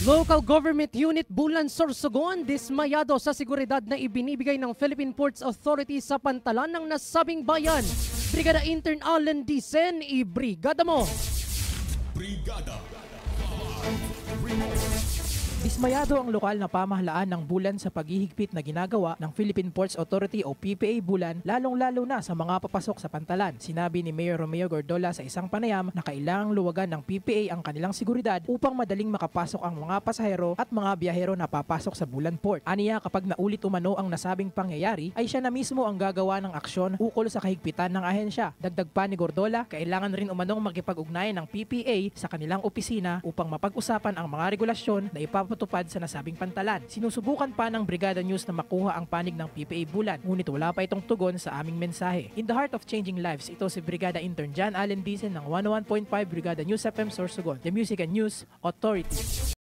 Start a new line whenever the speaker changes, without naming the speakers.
Local Government Unit Bulan Sorsogon dismayado sa seguridad na ibinibigay ng Philippine Ports Authority sa pantalan ng nasabing bayan. Brigada Intern Allen Dicen, ibrigada mo!
Brigada.
Dismayado ang lokal na pamahalaan ng Bulan sa paghihigpit na ginagawa ng Philippine Ports Authority o PPA Bulan, lalong-lalo na sa mga papasok sa pantalan. Sinabi ni Mayor Romeo Gordola sa isang panayam na kailangang luwagan ng PPA ang kanilang seguridad upang madaling makapasok ang mga pasahero at mga biyahero na papasok sa Bulan Port. Aniya, kapag naulit umano ang nasabing pangyayari, ay siya na mismo ang gagawa ng aksyon ukol sa kahigpitan ng ahensya. Dagdag pa ni Gordola, kailangan rin umanong makipag-ugnayan ng PPA sa kanilang opisina upang mapag-usapan ang mga regulasyon na ipapatupad sa nasabing pantalan. Sinusubukan pa ng Brigada News na makuha ang panig ng PPA Bulan, ngunit wala pa itong tugon sa aming mensahe. In the heart of changing lives, ito si Brigada Intern John Allen Dicen ng 101.5 Brigada News FM Sorsogon, the Music and News Authority.